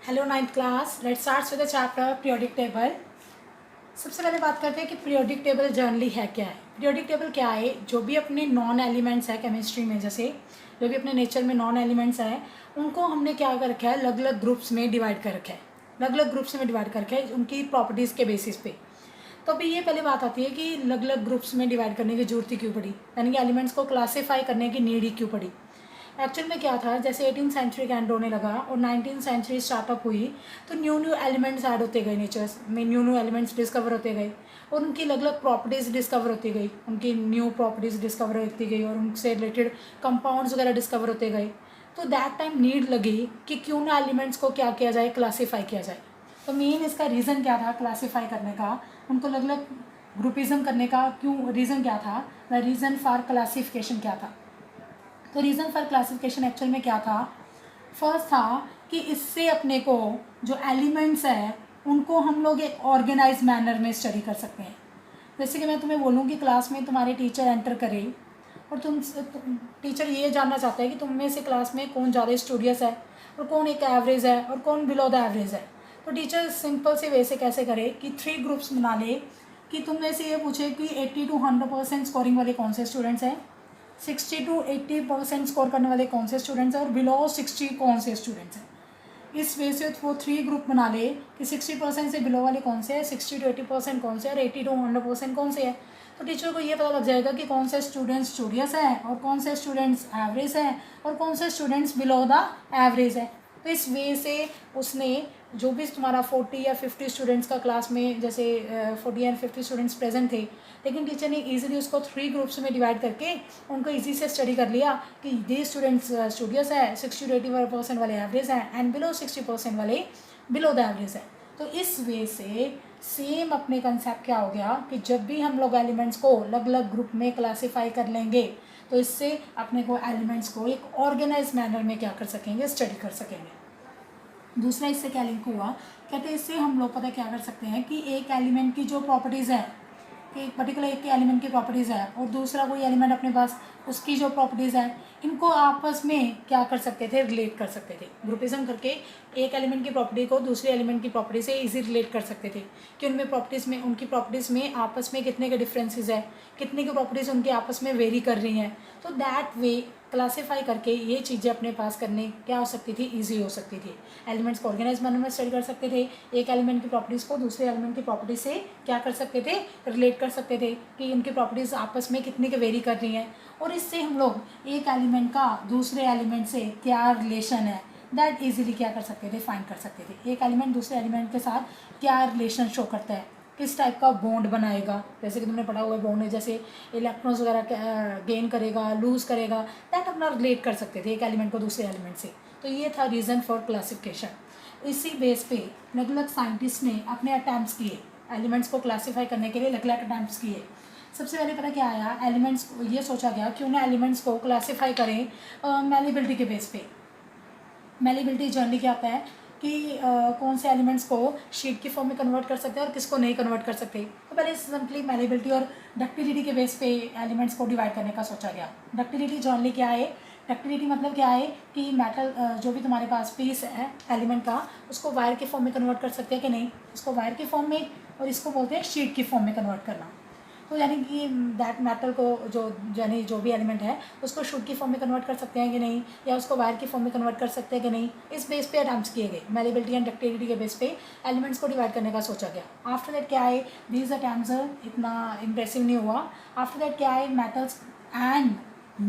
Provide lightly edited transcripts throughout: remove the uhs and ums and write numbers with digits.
Hello ninth class, let's start with the chapter periodic table. सबसे पहले बात करते हैं कि पीरियोडिक टेबल जनरली है क्या है। पीरियोडिक टेबल क्या है? जो भी अपने नॉन एलिमेंट्स है केमिस्ट्री में, जैसे जो भी अपने नेचर में नॉन एलिमेंट्स है, उनको हमने क्या कर रखा है, अलग अलग ग्रुप्स में डिवाइड कर रखा है। अलग अलग ग्रुप्स में डिवाइड कर रखा है उनकी प्रॉपर्टीज़ के बेसिस पे। तो अभी ये पहले बात आती है कि अलग अलग ग्रुप्स में डिवाइड करने की जरूरत ही क्यों पड़ी, यानी कि एलिमेंट्स को क्लासीफाई करने की नीड ही क्यों पड़ी। एक्चुअल में क्या था, जैसे 18th सेंचुरी का एंड होने लगा और 19th सेंचुरी स्टार्टअप हुई, तो न्यू न्यू एलिमेंट्स ऐड होते गए, नेचर्स में न्यू न्यू एलिमेंट्स डिस्कवर होते गए और उनकी अलग अलग प्रॉपर्टीज़ डिस्कवर होती गई, उनकी न्यू प्रॉपर्टीज़ डिस्कवर होती गई और उनसे रिलेटेड कंपाउंड्स वगैरह डिस्कवर होते गए। तो दैट टाइम नीड लगी कि क्यों ना एलिमेंट्स को क्या किया जाए, क्लासीफाई किया जाए। तो मेन इसका रीज़न क्या था क्लासीफाई करने का, उनको अलग अलग ग्रुपिज़म करने का क्यों रीज़न क्या था, द रीज़न फॉर क्लासिफिकेशन क्या था। तो रीज़न फॉर क्लासिफिकेशन एक्चुअल में क्या था, फर्स्ट था कि इससे अपने को जो एलिमेंट्स है उनको हम लोग एक ऑर्गेनाइज मैनर में स्टडी कर सकते हैं। जैसे कि मैं तुम्हें बोलूँ कि क्लास में तुम्हारे टीचर एंटर करे और टीचर ये जानना चाहता है कि तुम में से क्लास में कौन ज़्यादा स्टूडियस है और कौन एक एवरेज है और कौन बिलो द एवरेज है। तो टीचर सिंपल से वे से कैसे करे कि 3 ग्रुप्स बना ले कि तुम में से ये पूछे कि 80 to 100% स्कोरिंग वाले कौन से स्टूडेंट्स हैं, 60 to 80% स्कोर करने वाले कौन से स्टूडेंट्स हैं और बिलो 60 कौन से स्टूडेंट्स हैं। इस वे से वो 3 ग्रुप बना ले कि 60% से बिलो वाले कौन से हैं, 60 to 80% कौन से और 80 to 100% कौन से हैं। तो टीचर को ये पता लग जाएगा कि कौन से स्टूडेंट्स स्टूडियस हैं और कौन से स्टूडेंट्स एवरेज हैं और कौन से स्टूडेंट्स बिलो द एवरेज है। तो इस वे से उसने जो भी तुम्हारा 40 या 50 स्टूडेंट्स का क्लास में, जैसे 40 एंड 50 स्टूडेंट्स प्रेजेंट थे, लेकिन टीचर ने इजीली उसको 3 ग्रुप्स में डिवाइड करके उनको इजी से स्टडी कर लिया कि ये स्टूडेंट्स स्टूडियस है, 60 to 80% वाले एवरेज हैं एंड बिलो 60% वाले बिलो द एवरेज है। तो इस वे से सेम अपने कंसेप्ट क्या हो गया कि जब भी हम लोग एलिमेंट्स को अलग अलग ग्रुप में क्लासीफाई कर लेंगे तो इससे अपने को एलिमेंट्स को एक ऑर्गेनाइज मैनर में क्या कर सकेंगे, स्टडी कर सकेंगे। दूसरा इससे क्या लिंक हुआ, कहते हैं इससे हम लोग पता क्या कर सकते हैं कि एक एलिमेंट की जो प्रॉपर्टीज़ है, कि एक पर्टिकुलर एक के एलिमेंट की प्रॉपर्टीज़ है और दूसरा कोई एलिमेंट अपने पास उसकी जो प्रॉपर्टीज़ है, इनको आपस में क्या कर सकते थे, रिलेट कर सकते थे। ग्रुपिज्म करके एक एलिमेंट की प्रॉपर्टी को दूसरे एलिमेंट की प्रॉपर्टी से इजी रिलेट कर सकते थे कि उनमें प्रॉपर्टीज़ में, उनकी प्रॉपर्टीज़ में आपस में कितने के डिफरेंसेस है, कितने की प्रॉपर्टीज़ उनके आपस में वेरी कर रही हैं। तो दैट वे क्लासीफाई करके ये चीज़ें अपने पास करने क्या हो सकती थी, ईजी हो सकती थी। एलिमेंट्स को ऑर्गेनाइज मैनर में स्टडी कर सकते थे, एक एलिमेंट की प्रॉपर्टीज़ को दूसरे एलिमेंट की प्रॉपर्टी से क्या कर सकते थे, रिलेट कर सकते थे कि उनकी प्रॉपर्टीज़ आपस में कितनी के वेरी कर रही हैं। और इससे हम लोग एक एलिमेंट का दूसरे एलिमेंट से क्या रिलेशन है दैट इजीली क्या कर सकते थे, फाइंड कर सकते थे। एक एलिमेंट दूसरे एलिमेंट के साथ क्या रिलेशन शो करता है, किस टाइप का बॉन्ड बनाएगा, जैसे कि तुमने पढ़ा हुआ है बॉन्ड है, जैसे इलेक्ट्रॉन्स वगैरह गेन करेगा, लूज़ करेगा, दैट अपना रिलेट कर सकते थे एक एलिमेंट को दूसरे एलिमेंट से। तो ये था रीज़न फॉर क्लासिफिकेशन। इसी बेस पे अलग अलग साइंटिस्ट ने अपने अटैम्प्ट्स किए, एलिमेंट्स को क्लासीफाई करने के लिए अलग अलग अटैम्प्ट्स किए। सबसे पहले पता क्या आया, एलिमेंट्स को ये सोचा गया क्यों ना एलिमेंट्स को क्लासीफाई करें मैलिबिलिटी के बेस पे। मैलिबिलिटी जनरली क्या होता है कि कौन से एलिमेंट्स को शीट की फॉर्म में कन्वर्ट कर सकते हैं और किसको नहीं कन्वर्ट कर सकते। तो पहले सिंपली मैलिबिलिटी और डक्टिलिटी के बेस पे एलिमेंट्स को डिवाइड करने का सोचा गया। डक्टिलिटी जनरली क्या है, डक्टिलिटी मतलब क्या है कि मेटल जो भी तुम्हारे पास पीस है एलिमेंट का, उसको वायर के फॉर्म में कन्वर्ट कर सकते हैं कि नहीं, उसको वायर के फॉर्म में, और इसको बोलते हैं शीट की फॉर्म में कन्वर्ट करना। तो यानी कि दैट मेटल को जो यानी जो भी एलिमेंट है उसको शीट की फॉर्म में कन्वर्ट कर सकते हैं कि नहीं, या उसको वायर की फॉर्म में कन्वर्ट कर सकते हैं कि नहीं। इस बेस पे अटैम्प्ट्स किए गए, मैलिबिलिटी एंड डक्टिलिटी के बेस पे एलिमेंट्स को डिवाइड करने का सोचा गया। आफ्टर दैट क्या है, दीज अटैम्प्ट्स इतना इम्प्रेसिव नहीं हुआ। आफ्टर दैट क्या है, मेटल्स एंड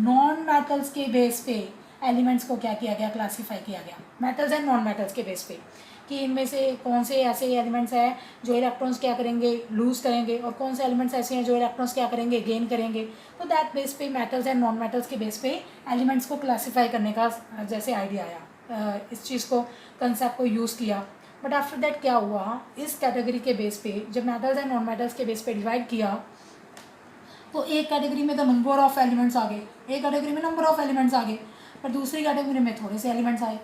नॉन मेटल्स के बेस पे एलिमेंट्स को क्या किया गया, क्लासीफाई किया गया। मेटल्स एंड नॉन मेटल्स के बेस पे कि इनमें से कौन से ऐसे एलिमेंट्स हैं जो इलेक्ट्रॉन्स क्या करेंगे, लूज़ करेंगे, और कौन से एलिमेंट्स ऐसे हैं जो इलेक्ट्रॉन्स क्या करेंगे, गेन करेंगे। तो दैट बेस पे मेटल्स एंड नॉन मेटल्स के बेस पे एलिमेंट्स को क्लासीफाई करने का जैसे आइडिया आया, इस चीज़ को, कंसेप्ट को यूज़ किया। बट आफ्टर दैट क्या हुआ, इस कैटेगरी के बेस पे जब मेटल्स एंड नॉन मेटल्स के बेस पे डिवाइड किया तो एक कैटेगरी में तो नंबर ऑफ एलिमेंट्स आ गए, एक कैटेगरी में नंबर ऑफ एलिमेंट्स आ गए, पर दूसरी कैटेगरी में थोड़े से एलिमेंट्स आए।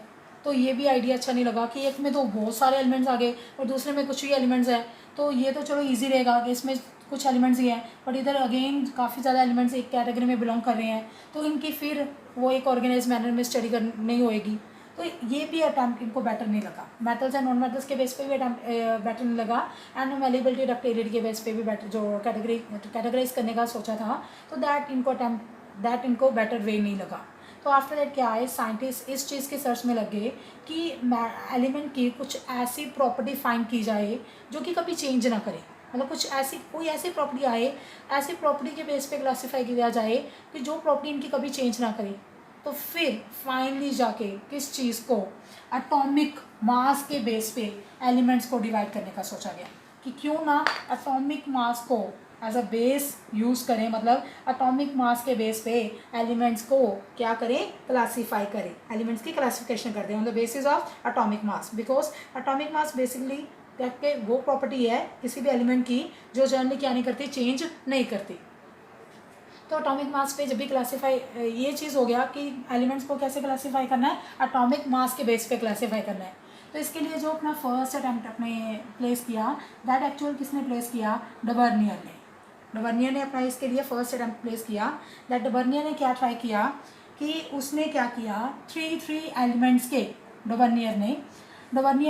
तो ये भी आइडिया अच्छा नहीं लगा कि एक में तो बहुत सारे एलिमेंट्स आ गए और दूसरे में कुछ ही एलिमेंट्स हैं। तो ये तो चलो इजी रहेगा कि इसमें कुछ एलिमेंट्स ही हैं, बट इधर अगेन काफ़ी ज़्यादा एलिमेंट्स एक कैटेगरी में बिलोंग कर रहे हैं, तो इनकी फिर वो एक ऑर्गेनाइज मैनर में स्टडी कर नहीं होएगी। तो ये भी अटैम्प्ट इनको बेटर नहीं लगा, मेटल्स एंड नॉन मेटल्स के बेस पे भी अटैम्प्ट बेटर नहीं लगा, एंड मैलिबिलिटी डक्टिलिटी के बेस पे भी बेटर जो कैटेगराइज करने का सोचा था, तो दैट इनको बेटर वे नहीं लगा। तो आफ्टर दैट क्या है, साइंटिस्ट इस चीज़ की सर्च में लगे कि एलिमेंट की कुछ ऐसी प्रॉपर्टी फाइंड की जाए जो कि कभी चेंज ना करे, मतलब कुछ ऐसी कोई ऐसी प्रॉपर्टी आए, ऐसी प्रॉपर्टी के बेस पे क्लासीफाई किया जाए कि जो प्रॉपर्टी इनकी कभी चेंज ना करे। तो फिर फाइनली जाके किस चीज़ को, एटॉमिक मास के बेस पे एलिमेंट्स को डिवाइड करने का सोचा गया कि क्यों ना एटॉमिक मास को एज अ बेस यूज़ करें, मतलब एटॉमिक मास के बेस पे एलिमेंट्स को क्या करें, क्लासीफाई करें, एलिमेंट्स की क्लासिफिकेशन कर दें on the basis of atomic mass, because atomic mass basically के वो प्रॉपर्टी है किसी भी एलिमेंट की जो जनरली क्या नहीं करती, चेंज नहीं करती। तो एटॉमिक मास पे जब भी क्लासीफाई ये चीज़ हो गया कि एलिमेंट्स को कैसे क्लासीफाई करना है, एटॉमिक मास के बेस पे क्लासीफाई करना है। तो इसके लिए जो अपना फर्स्ट अटैम्प्ट अपने प्लेस किया, दैट एक्चुअल किसने प्लेस किया, डबर्नियर ने अपना इसके लिए फर्स्ट अटैम्प्ट प्लेस किया। दैट डबर्नियर ने क्या ट्राई किया कि उसने क्या किया, थ्री एलिमेंट्स के डबर्नियर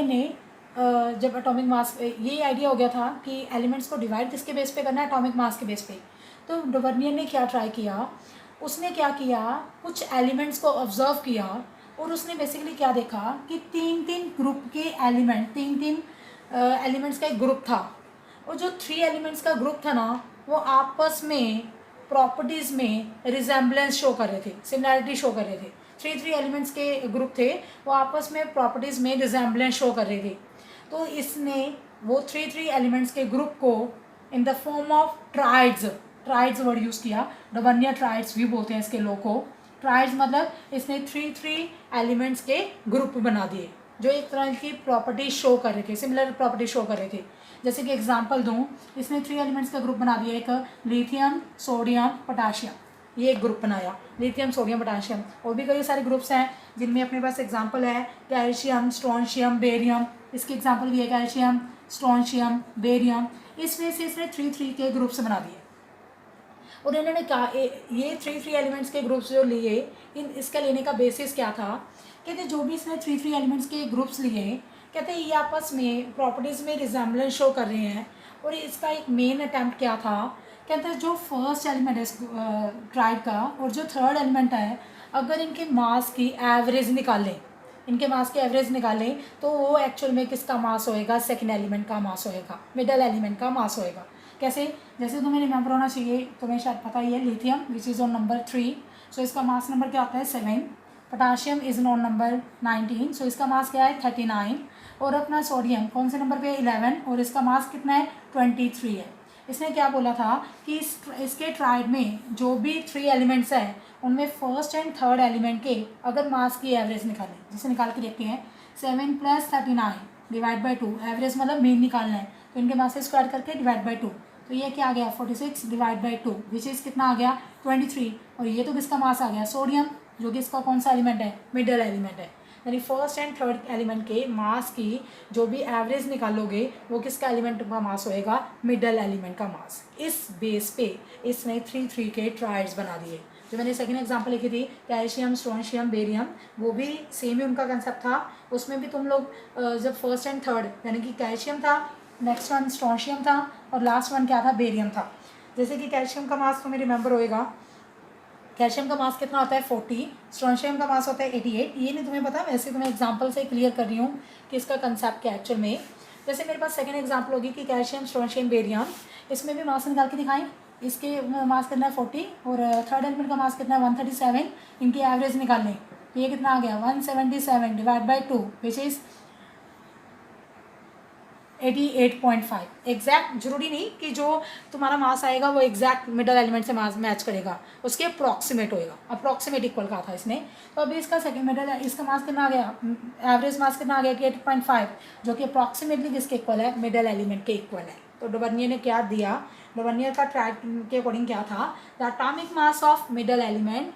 ने जब एटॉमिक मास, ये आइडिया हो गया था कि एलिमेंट्स को डिवाइड किसके बेस पे करना है, एटॉमिक मास के बेस पे। तो डबर्नियर ने क्या ट्राई किया, उसने क्या किया, कुछ एलिमेंट्स को ऑब्जर्व किया और उसने बेसिकली क्या देखा कि तीन ग्रुप के एलिमेंट, तीन एलिमेंट्स का एक ग्रुप था, और जो 3 एलिमेंट्स का ग्रुप था ना, वो आपस में प्रॉपर्टीज़ में रिजेम्बलेंस शो कर रहे थे, सिमिलैरिटी शो कर रहे थे। 3 एलिमेंट्स के ग्रुप थे, वो आपस में प्रॉपर्टीज़ में रिजेम्बलेंस शो कर रहे थे। तो इसने वो 3 एलिमेंट्स के ग्रुप को in the form of triads word use किया। डबर्नियर ट्राइड्स भी बोलते हैं इसके लो को। ट्राइड्स मतलब इसने 3 एलिमेंट्स के ग्रुप बना दिए जो एक तरह की प्रॉपर्टी शो कर रहे थे, सिमिलर प्रॉपर्टी शो कर रहे थे। जैसे कि एग्जांपल दूं, इसने 3 एलिमेंट्स का ग्रुप बना दिया, एक लिथियम, सोडियम, पोटाशियम, ये एक ग्रुप बनाया, लिथियम, सोडियम, पोटाशियम। और भी कई सारे ग्रुप्स हैं जिनमें अपने पास एग्जांपल है कैल्शियम, स्ट्रोंशियम, बेरियम, इसकी एग्जांपल भी है कैल्शियम, स्ट्रोंशियम, बेरियम। इस वजह से इसने 3 के ग्रुप्स बना दिए। और इन्होंने कहा ये 3 एलिमेंट्स के ग्रुप्स जो लिए, इसका लेने का बेसिस क्या था, कहते जो भी इसने 3 एलिमेंट्स के ग्रुप्स लिए, कहते ये आपस में प्रॉपर्टीज़ में रिजेम्बलेंस शो कर रहे हैं। और इसका एक मेन अटैम्प्ट क्या था, कहते जो फर्स्ट एलिमेंट है ट्राइड का और जो थर्ड एलिमेंट है, अगर इनके मास की एवरेज निकालें, तो वो एक्चुअल में किसका मास होएगा, सेकेंड एलिमेंट का मास होएगा, मिडल एलिमेंट का मास होएगा। कैसे, जैसे तुम्हें रिमेंबर होना चाहिए, तुम्हें शायद पता ही है, lithium which is on number 3, सो इसका मास नंबर क्या होता है 7। पोटाशियम इज़ ऑन नंबर 19, सो इसका मास क्या है 39। और अपना सोडियम कौन से नंबर पे है 11, और इसका मास कितना है 23 है। इसने क्या बोला था कि इसके ट्राइड में जो भी 3 एलिमेंट्स हैं, उनमें फर्स्ट एंड थर्ड एलिमेंट के अगर मास की एवरेज निकालें, जिसे निकाल के देखते हैं, 7 + 39 डिवाइड बाई 2, एवरेज मतलब मीन निकालना है, तो इनके मास से स्क्वायर करके डिवाइड बाई 2, तो ये क्या आ गया 46 डिवाइड बाई 2, विच इज़ कितना आ गया 23। और ये तो किसका मास आ गया, सोडियम, जो कि इसका कौन सा एलिमेंट है, मिडल एलिमेंट है। यानी फर्स्ट एंड थर्ड एलिमेंट के मास की जो भी एवरेज निकालोगे, वो किसका एलिमेंट का मास होएगा, मिडल एलिमेंट का मास। इस बेस पे इसने 3 के ट्राइड्स बना दिए। जो मैंने सेकंड एग्जांपल लिखी थी कैल्शियम, स्ट्रोंशियम, बेरियम, वो भी सेम ही उनका कंसेप्ट था। उसमें भी तुम लोग जब फर्स्ट एंड थर्ड, यानी कि कैल्शियम था, नेक्स्ट वन स्ट्रोंशियम था, और लास्ट वन क्या था, बेरियम था। जैसे कि कैल्शियम का मास तुम्हें रिमेंबर होएगा, कैल्शियम का मास कितना होता है 40, स्ट्रोंशियम का मास होता है 88। ये नहीं तुम्हें पता, वैसे तुम्हें एग्जांपल से क्लियर कर रही हूँ कि इसका कंसेप्ट क्या एक्चुअल में। जैसे मेरे पास सेकंड एग्जांपल होगी कि कैल्शियम, स्ट्रोंशियम, बेरियम, इसमें भी मास निकाल के दिखाएं। इसके मास कितना है 40, और थर्ड एलिमेंट का मास कितना है 137। इनकी एवरेज निकाल लें, ये कितना आ गया 177 divide by 2, which is 88.5। Exact जरूरी नहीं कि जो तुम्हारा मास आएगा वो एग्जैक्ट मिडल एलिमेंट से मास मैच करेगा, उसके अप्रॉक्सीमेट होएगा, अप्रॉक्सीमेट इक्वल कहा था इसने। तो अभी इसका सेकंड मिडल, इसका मास कितना आ गया, एवरेज मास कितना आ गया 88.5, जो कि अप्रॉक्सीमेटली किसके इक्वल है, मिडल एलिमेंट के इक्वल है। तो डबर्नियर ने क्या दिया, डबर्नियर का ट्रैक के अकॉर्डिंग क्या था, the atomic mass of middle element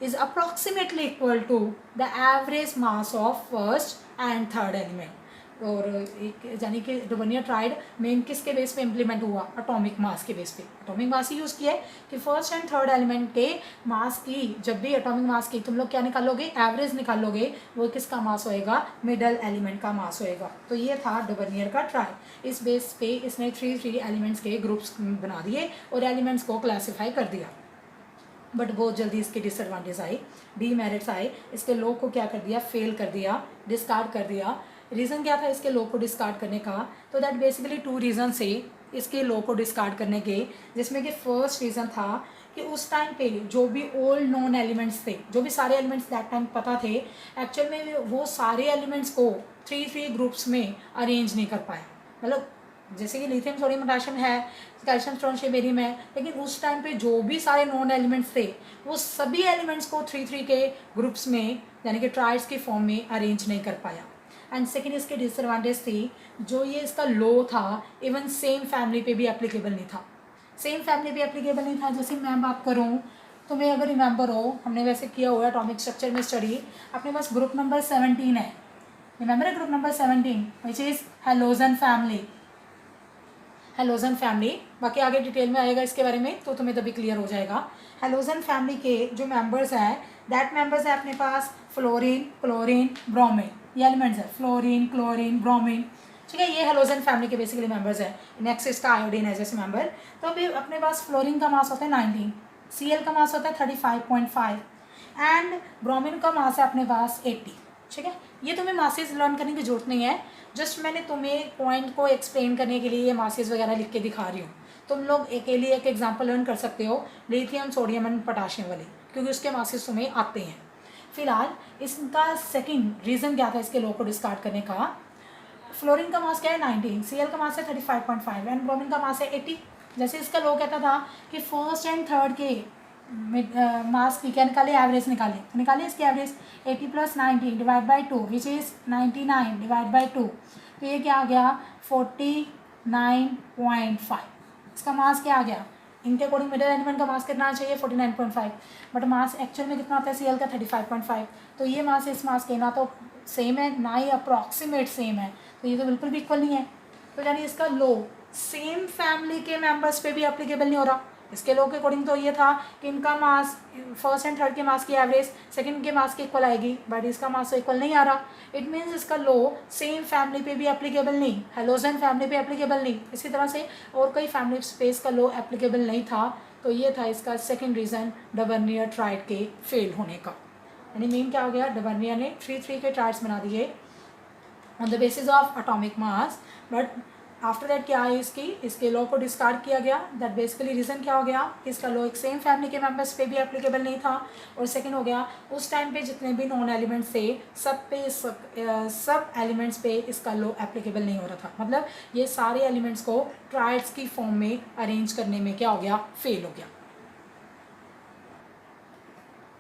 is approximately equal to the average mass of first and third element। और एक यानी कि डोबर्नियर ट्राइड मेन किसके बेस पे इम्प्लीमेंट हुआ, एटॉमिक मास के बेस पे। एटॉमिक मास ही यूज़ किया है कि फर्स्ट एंड थर्ड एलिमेंट के मास की, जब भी एटॉमिक मास की तुम लोग क्या निकालोगे, एवरेज निकालोगे, वो किसका मास होएगा, मिडल एलिमेंट का मास होएगा। तो ये था डोबर्नियर का ट्राइड। इस बेस पे इसने थ्री एलिमेंट्स के ग्रुप्स बना दिए और एलिमेंट्स को क्लासीफाई कर दिया। बट बहुत जल्दी इसके डिसएडवांटेज आई, डीमेरिट्स आए, इसके लॉ को क्या कर दिया, फेल कर दिया, डिस्कार्ड कर दिया। रीज़न क्या था इसके लॉ को डिस्कार्ड करने का, तो दैट बेसिकली 2 रीज़न से इसके लॉ को डिस्कार्ड करने के, जिसमें कि फर्स्ट रीज़न था कि उस टाइम पे जो भी ओल्ड नॉन एलिमेंट्स थे, जो भी सारे एलिमेंट्स दैट टाइम पता थे, एक्चुअल में वो सारे एलिमेंट्स को 3 ग्रुप्स में अरेंज नहीं कर पाए। मतलब जैसे कि लिथियम सोडियम पोटेशियम है, कैल्शियम स्टोन बेरियम है, लेकिन उस टाइम पे जो भी सारे नॉन एलिमेंट्स थे वो सभी एलिमेंट्स को 3 के ग्रुप्स में यानी कि ट्राइड्स की फॉर्म में अरेंज नहीं कर पाया। एंड सेकेंड इसके डिसएडवांटेज थी, जो ये इसका लॉ था इवन सेम फैमिली पे भी एप्लीकेबल नहीं था। सेम फैमिली पे एप्लीकेबल नहीं था। जैसे मैं बात करूँ, तुम्हें अगर रिमेंबर हो, हमने वैसे किया हुआ एटॉमिक स्ट्रक्चर में स्टडी, अपने पास ग्रुप नंबर 17 है, रिमेंबर है group number 17 which is halogen family, halogen family. बाकी आगे डिटेल में आएगा इसके बारे में, तो तुम्हें तभी क्लियर हो जाएगा। हैलोजन फैमिली के जो मेंबर्स हैं, दैट मेंबर्स है अपने पास फ्लोरीन, क्लोरीन, ब्रोमीन, ये एलिमेंट्स है, फ्लोरीन, क्लोरीन, ब्रोमीन, ठीक है। ये हैलोजन फैमिली के बेसिकली मेंबर्स है। नेक्स्ट इसका आयोडीन है जैसे मेंबर। तो अभी अपने पास फ्लोरीन का मास होता है 19, Cl का मास होता है 35.5 एंड ब्रोमीन का मास है अपने पास 80, ठीक है। ये तुम्हें मासेस लर्न करने की जरूरत नहीं है, जस्ट मैंने तुम्हें पॉइंट को एक्सप्लेन करने के लिए ये मासेस वगैरह लिख के दिखा रही हूँ। तुम लोग अकेले एक एग्जांपल लर्न कर सकते हो लिथियम सोडियम एंड पोटाशियम वाले, क्योंकि उसके मासेस तुम्हें आते हैं। फिलहाल इसका सेकंड रीज़न क्या था इसके लॉ को डिस्कार्ड करने का। फ्लोरीन का मास क्या है 19, Cl का मास है 35.5 एंड ब्रोमीन का मास है 80। जैसे इसका लॉ कहता था कि फर्स्ट एंड थर्ड के मास की क्या निकाले, एवरेज निकाले, तो निकाले इसकी average 80 + 90 divide by 2 which is 99 divide by 2, तो ये क्या आ गया 49.5। इसका मास क्या आ गया, इनके अकॉर्डिंग मिडल एलिमेंट का मास कितना चाहिए 49.5, बट मास एक्चुअल में कितना आता है Cl का 35.5। तो ये मास इस मास के ना तो सेम है ना ही अप्रॉक्सीमेट सेम है, तो ये तो बिल्कुल भी इक्वल नहीं है। तो यानी इसका लॉ सेम फैमिली के मेंबर्स पे भी एप्लीकेबल नहीं हो रहा। इसके लॉ के अकॉर्डिंग तो ये था कि इनका मास फर्स्ट एंड थर्ड के मास की एवरेज सेकंड के मास के इक्वल आएगी, बट इसका मास तो इक्वल नहीं आ रहा। इट मीन्स इसका लॉ सेम फैमिली पे भी एप्लीकेबल नहीं, हैलोजन फैमिली पे एप्लीकेबल नहीं, इसी तरह से और कई फैमिली स्पेस का लॉ एप्लीकेबल नहीं था। तो ये था इसका सेकेंड रीज़न डोबर्नियर ट्राइड के फेल होने का। यानी मीन क्या हो गया, डोबर्नियर ने 3 के ट्राइड्स बना दिए on the basis of atomic mass, but after that क्या है इसके लॉ को डिस्कार्ड किया गया। दैट बेसिकली रीज़न क्या हो गया, इसका लॉ एक सेम फैमिली के मेंबर्स पे भी एप्लीकेबल नहीं था, और सेकंड हो गया उस टाइम पे जितने भी नॉन एलिमेंट्स थे सब एलिमेंट्स पे इसका लॉ एप्लीकेबल नहीं हो रहा था। मतलब ये सारे एलिमेंट्स को ट्राइड्स की फॉर्म में अरेंज करने में क्या हो गया, फेल हो गया।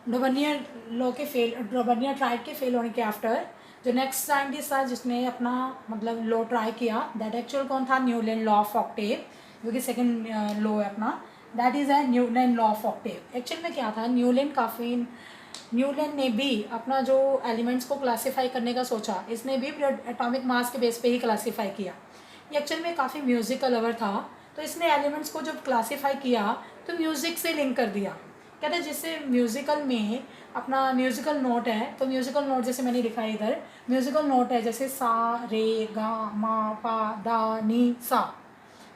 डोबर्नियर ट्राइड के फेल होने के आफ्टर जो नेक्स्ट साइंटिस्ट था जिसने अपना मतलब लॉ ट्राई किया, दैट एक्चुअल कौन था, न्यूलैंड लॉ ऑफ ऑक्टेव, जो कि सेकंड लॉ है अपना, दैट इज़ है Newland law of octave. Actual में क्या था, न्यूलैंड ने भी अपना जो एलिमेंट्स को क्लासीफाई करने का सोचा, इसने भी एटॉमिक मास के बेस पे ही क्लासीफाई किया। ये एक्चुअल में काफ़ी म्यूज़िकल लवर था, तो इसने एलिमेंट्स को जब क्लासीफाई किया तो म्यूज़िक से लिंक कर दिया। कहते हैं जिससे म्यूज़िकल में अपना म्यूज़िकल नोट है, तो म्यूज़िकल नोट जैसे मैंने लिखा है इधर, म्यूज़िकल नोट है जैसे सा रे गा मा पा दा नी सा,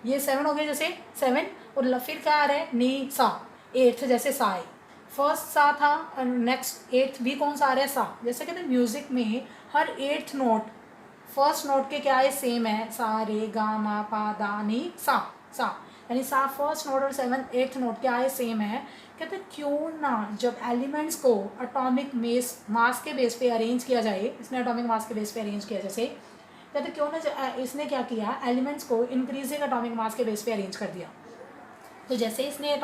ये 7 हो गए जैसे 7, और फिर क्या आ रहा है नी सा, 8th जैसे सा है, फर्स्ट सा था और नेक्स्ट 8th भी कौन सा आ रहा है सा। जैसे कहते हैं म्यूज़िक में हर 8th नोट फर्स्ट नोट के क्या है, सेम है, सा रे गा मा पा दा नी सा, यानी सा फर्स्ट नोट और 8th नोट क्या है, सेम है। कहते क्यों ना जब एलिमेंट्स को एटॉमिक मास के बेस पे अरेंज किया जाए, इसने एटॉमिक मास के बेस पे अरेंज किया, जैसे कहते क्यों ना इसने क्या किया, एलिमेंट्स को इंक्रीजिंग एटॉमिक मास के बेस पे अरेंज कर दिया। तो जैसे इसने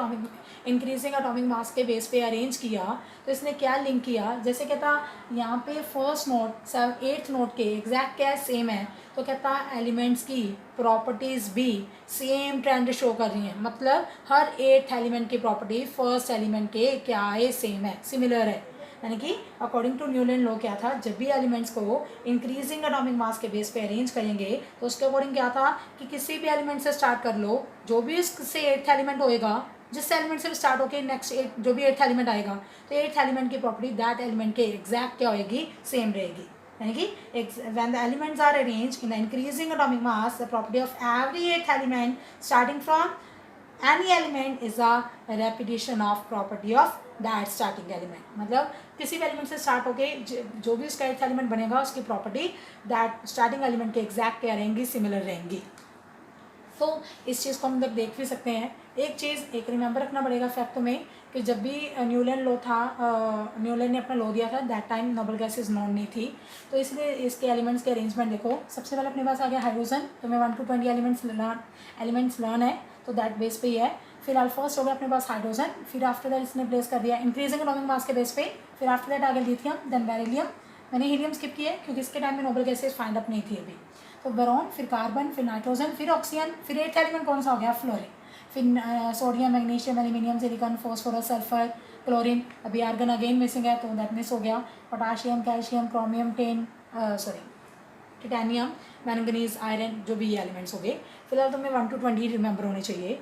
इंक्रीजिंग एटॉमिक मास के बेस पे अरेंज किया, तो इसने क्या लिंक किया, जैसे कहता यहाँ पे फर्स्ट नोट 8th नोट के एग्जैक्ट क्या है, सेम है, तो कहता एलिमेंट्स की प्रॉपर्टीज़ भी सेम ट्रेंड शो कर रही हैं। मतलब हर 8th एलिमेंट की प्रॉपर्टी फर्स्ट एलिमेंट के क्या है, सेम है, सिमिलर है। यानी कि अकॉर्डिंग टू न्यूलैंड लॉ क्या था, जब भी एलिमेंट्स को इंक्रीजिंग एटॉमिक मास के बेस पे अरेंज करेंगे तो उसके अकॉर्डिंग क्या था कि किसी भी एलिमेंट से स्टार्ट कर लो, जो भी उससे एट्थ एलिमेंट होएगा, जिस एलिमेंट से स्टार्ट होकर नेक्स्ट एट जो भी एट्थ एलिमेंट आएगा, तो एट्थ एलिमेंट की प्रॉपर्टी दैट एलिमेंट के एग्जैक्ट क्या होएगी, सेम रहेगी। यानी कि when the elements are arranged in the increasing atomic mass, the property of every eighth element starting from any element is a repetition of property of that starting element। मतलब किसी भी element से start होके जो भी उसका eighth element बनेगा उसकी प्रॉपर्टी दैट स्टार्टिंग एलिमेंट के एग्जैक्ट क्या रहेंगी, सिमिलर रहेंगी। तो इस चीज़ को हम लोग देख भी सकते हैं। एक चीज़ एक रिमेंबर रखना पड़ेगा फैक्ट में कि जब भी न्यूलैंड लॉ था, न्यूलैंड ने अपना लॉ दिया था, that time noble gases non नहीं थी, तो इसलिए इसके एलिमेंट्स के अरेंजमेंट देखो। सबसे पहले अपने पास आ गया हाइड्रोजन, तो मैं 1 to 20 एलिमेंट्स लर्न है, तो दैट बेस पे ही है। फिलहाल फर्स्ट हो गया अपने पास हाइड्रोजन, फिर आफ्टर दैट इसने प्लेस कर दिया इंक्रीजिंग एटॉमिक मास के बेस पे, फिर आफ्टर दैट आ गया लिथियम, देन बेरिलियम। मैंने हीलियम स्किप किया है क्योंकि इसके टाइम में नोबल गैसेज फाइंड अप नहीं थी अभी। तो बोरॉन, फिर कार्बन, फिर नाइट्रोजन, फिर ऑक्सीजन, फिर एट्थ एलिमेंट कौन सा हो गया, फ्लोरीन, फिर sodium, magnesium, aluminium, silicon, phosphorus, sulphur, chlorine, अभी आर्गन अगेन मिसिंग है तो दैट मिस हो गया, potassium, calcium, chromium, titanium, manganese, iron, जो भी ये एलिमेंट्स हो गए। फिलहाल तो मैं 1 to 20 रिमेंबर होने चाहिए।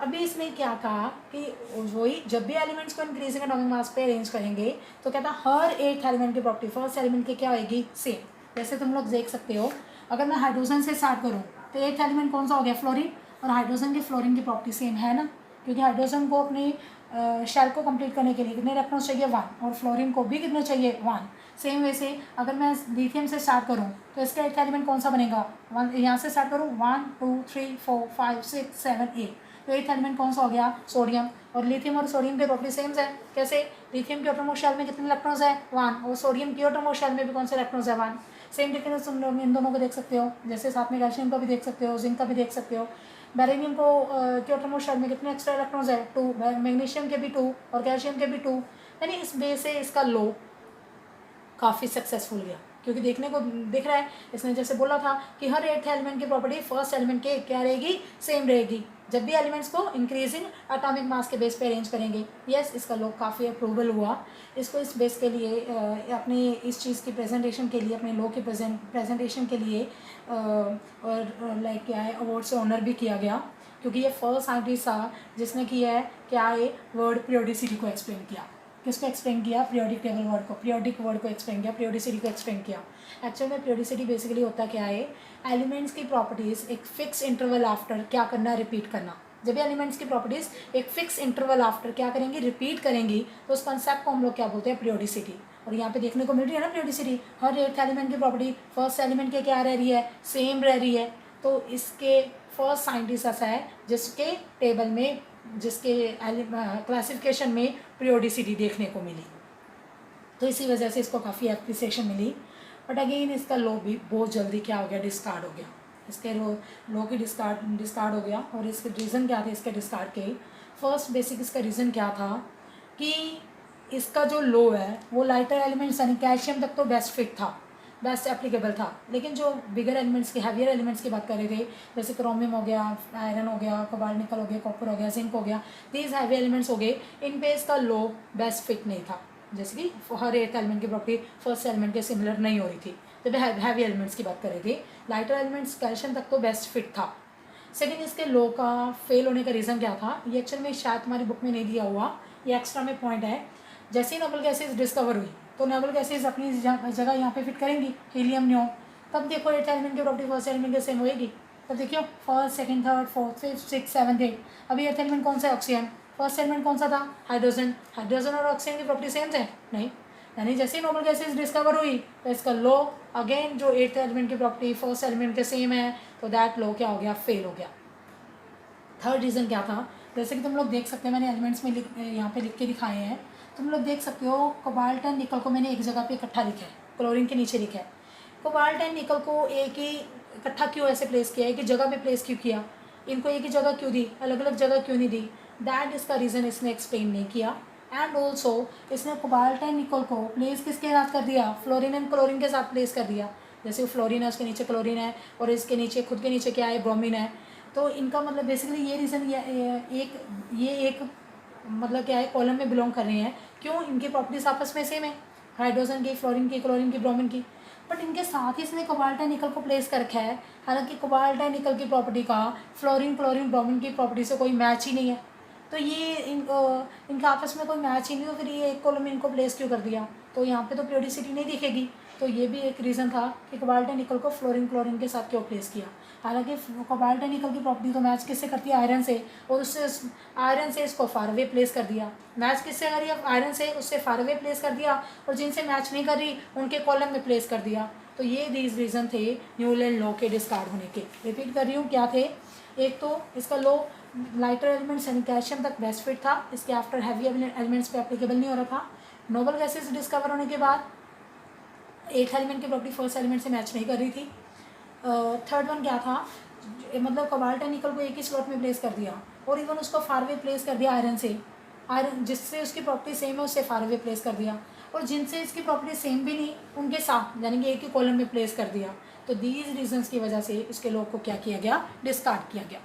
अभी इसने क्या कहा कि वही जब भी एलिमेंट्स को इंक्रीजिंग एटॉमिक मास पे अरेंज करेंगे तो कहता हर एट्थ एलिमेंट की प्रॉपर्टी फर्स्ट एलिमेंट की क्या होगी, सेम। जैसे तुम लोग देख सकते हो, अगर मैं हाइड्रोजन से स्टार्ट करूँ तो एट्थ एलिमेंट कौन सा हो गया, फ्लोरीन, और हाइड्रोजन की फ्लोरीन की प्रॉपर्टी सेम है ना, क्योंकि हाइड्रोजन को अपनी शेल को कंप्लीट करने के लिए कितने इलेक्ट्रॉन्स चाहिए, 1, और फ्लोरीन को भी कितने चाहिए, 1। सेम वैसे अगर मैं लिथियम से स्टार्ट करूँ तो इसका एट्थ एलिमेंट कौन सा बनेगा, 1। यहाँ से स्टार्ट करूँ 1 2 3 4 5 6 7 8, तो एट्थ एलिमेंट कौन सा हो गया, सोडियम। और लिथियम और सोडियम की प्रॉपर्टी सेम है। कैसे, लिथियम की एटॉमिक शेल में कितने इलेक्ट्रॉन्स है, 1, और सोडियम की एटॉमिक शेल में भी कौन से इलेक्ट्रॉन्स है, 1। सेम डिफरेंस तुम लोग इन दोनों को देख सकते हो, जैसे साथ में कैल्शियम का भी देख सकते हो, जिंक का भी देख सकते हो। बेरिलियम को के एटॉमिक शेल में कितने एक्स्ट्रा इलेक्ट्रॉन्स है, 2, मैग्नीशियम के भी 2 और कैल्शियम के भी 2। यानी इस बेस से इसका लो काफ़ी सक्सेसफुल गया, क्योंकि देखने को दिख रहा है इसने जैसे बोला था कि हर एट्थ एलिमेंट की प्रॉपर्टी फर्स्ट एलिमेंट के क्या रहेगी, सेम रहेगी जब भी एलिमेंट्स को इंक्रीजिंग एटॉमिक मास के बेस पे अरेंज करेंगे। यस, इसका लॉ काफ़ी अप्रूवल हुआ। इसको इस बेस के लिए अपने इस चीज़ की प्रेजेंटेशन के लिए, अपने लॉ की प्रेजेंटेशन के लिए और लाइक क्या है, अवार्ड से ऑनर भी किया गया, क्योंकि ये फर्स्ट साइंटिस्ट था जिसने किया है क्या है, वर्ड पीरियोडिसिटी को एक्सप्लेन किया। किसको एक्सप्लेन किया, पीरियोडिक टेबल वर्ड को, पीरियोडिक वर्ड को एक्सप्लेन किया, पीरियोडिसिटी को एक्सप्लेन किया। एक्चुअल में पीरियोडिसिटी बेसिकली होता क्या है, एलिमेंट्स की प्रॉपर्टीज़ एक फिक्स इंटरवल आफ्टर क्या करना, रिपीट करना। जब भी एलिमेंट्स की प्रॉपर्टीज़ एक फिक्स इंटरवल आफ्टर क्या करेंगी, रिपीट करेंगी, तो उस कंसेप्ट को हम लोग क्या बोलते हैं, पीरियोडिसिटी। और यहाँ पे देखने को मिल रही है ना पीरियोडिसिटी, हर एट्थ एलिमेंट की प्रॉपर्टी फर्स्ट एलिमेंट के क्या रह रही है, सेम रह रही है। तो इसके फर्स्ट साइंटिस्ट ऐसा है जिसके टेबल में, जिसके क्लासिफिकेशन में पीरियोडिसिटी देखने को मिली, तो इसी वजह से इसको काफ़ी एप्रिसिएशन मिली। बट अगेन इसका लॉ भी बहुत जल्दी क्या हो गया, डिस्कार्ड हो गया। इसके लॉ की डिस्कार्ड हो गया। और इसके रीज़न क्या थे इसके डिस्कार्ड के, फर्स्ट बेसिक इसका रीज़न क्या था कि इसका जो लॉ है वो लाइटर एलिमेंट्स यानी कैल्शियम तक तो बेस्ट फिट था, बेस्ट एप्लीकेबल था, लेकिन जो बिगर एलिमेंट्स की, हैवियर एलिमेंट्स की बात कर रहे थे, जैसे क्रोमियम हो गया, आयरन हो गया, कोबाल्ट निकल हो गया, कॉपर हो गया, जिंक हो गया, दीज हैवी एलिमेंट्स हो गए, इन पे इसका लॉ बेस्ट फिट नहीं था। जैसे कि हर एक एलिमेंट की प्रॉपर्टी फर्स्ट एलिमेंट के सिमिलर नहीं हो रही थी, जब हैवी एलिमेंट्स की बात कर रहे थे। लाइटर एलिमेंट्स कैल्शियम तक तो बेस्ट फिट था। सेकेंड, इसके लॉ का फेल होने का रीज़न क्या था, ये एक्चुअल में शायद हमारी बुक में नहीं दिया हुआ, ये एक्स्ट्रा में पॉइंट है। जैसे ही नोबल गैसेज डिस्कवर हुई तो नोबल गैसेज अपनी जगह यहाँ पे फिट करेंगी, हीलियम, नियोन। तब देखो एट्थ एलिमेंट की प्रॉपर्टी फर्स्ट एलिमेंट के सेम होएगी। तब देखियो first, second, third, fourth, fifth, six, seventh, eight. अभी एट्थ एलिमेंट कौन सा है, ऑक्सीजन। फर्स्ट एलिमेंट कौन सा था, हाइड्रोजन। हाइड्रोजन और ऑक्सीजन की प्रॉपर्टी सेम है नहीं, यानी जैसे ही नोबल गैसेज डिस्कवर हुई तो इसका लॉ अगेन जो एट्थ एलिमेंट की प्रॉपर्टी फर्स्ट एलिमेंट के सेम है, तो दैट लॉ क्या हो गया, फेल हो गया। थर्ड रीज़न क्या था, जैसे कि तुम लोग देख सकते हो, मैंने एलिमेंट्स में यहाँ पे लिख के दिखाए हैं, तुम लोग देख सकते हो कोबाल्ट एंड निकल को मैंने एक जगह पे इकट्ठा लिखा है, क्लोरीन के नीचे लिखा है। कोबाल्ट एंड निकल को एक ही इकट्ठा क्यों ऐसे प्लेस किया है, कि जगह पे प्लेस क्यों किया, इनको एक ही जगह क्यों दी, अलग अलग जगह क्यों नहीं दी, दैट इसका रीज़न इसने एक्सप्लेन नहीं किया। एंड ऑल्सो इसने कोबाल्ट एंड निकल को प्लेस किसके साथ कर दिया, फ्लोरीन एंड क्लोरीन के साथ प्लेस कर दिया। जैसे वो फ्लोरीन है, उसके नीचे क्लोरीन है, और इसके नीचे खुद के नीचे क्या है, ब्रोमीन है। तो इनका मतलब बेसिकली ये रीज़न ये एक मतलब क्या है, कॉलम में बिलोंग कर रहे हैं। क्यों, इनकी प्रॉपर्टीज आपस में सेम है। हाइड्रोजन की, फ्लोरीन की, क्लोरीन की, ब्रोमीन की, बट इनके साथ ही इसने कोबाल्ट एंड निकल को प्लेस कर रखा है। हालांकि कोबाल्ट एंड निकल की प्रॉपर्टी का फ्लोरीन, क्लोरीन, ब्रोमीन की प्रॉपर्टी से कोई मैच ही नहीं है। तो ये इनका आपस में कोई मैच ही नहीं, तो फिर ये एक कॉलम में इनको प्लेस क्यों कर दिया? तो यहाँ पे तो प्रियोडिसिटी नहीं दिखेगी। तो ये भी एक रीज़न था कि कोबाल्ट एंड निकल को फ्लोरीन, क्लोरीन के साथ क्यों प्लेस किया। हालांकि कोबाल्ट एंड निकल की प्रॉपर्टी तो मैच किससे करती है? आयरन से, और उससे आयरन से इसको फार अवे प्लेस कर दिया। मैच किससे करी? आयरन से, उससे फार अवे प्लेस कर दिया, और जिनसे मैच नहीं कर रही उनके कॉलम में प्लेस कर दिया। तो ये दीज रीज़न थे न्यूलैंड लॉ के डिस्कार्ड होने के। रिपीट कर रही हूँ, क्या थे? एक तो इसका लॉ लाइटर एलिमेंट्स यानी कैल्शियम तक बेस्ट फिट था, इसके आफ्टर हैवी एलिमेंट्स पे एप्लीकेबल नहीं हो रहा था। नोबल गैसेस डिस्कवर होने के बाद एक एलिमेंट की प्रॉपर्टी फर्स्ट एलिमेंट से मैच नहीं कर रही थी। थर्ड वन क्या था? मतलब कोबाल्ट एंड निकल को एक ही स्लॉट में प्लेस कर दिया, और इवन उसको फार अवे प्लेस कर दिया आयरन से। आयरन जिससे उसकी प्रॉपर्टी सेम है उससे फार अवे प्लेस कर दिया, और जिनसे इसकी प्रॉपर्टी सेम भी नहीं उनके साथ यानी कि एक ही कॉलम में प्लेस कर दिया। तो दीज रीजंस की वजह से इसके लॉ को क्या किया गया? डिस्कार्ड किया गया।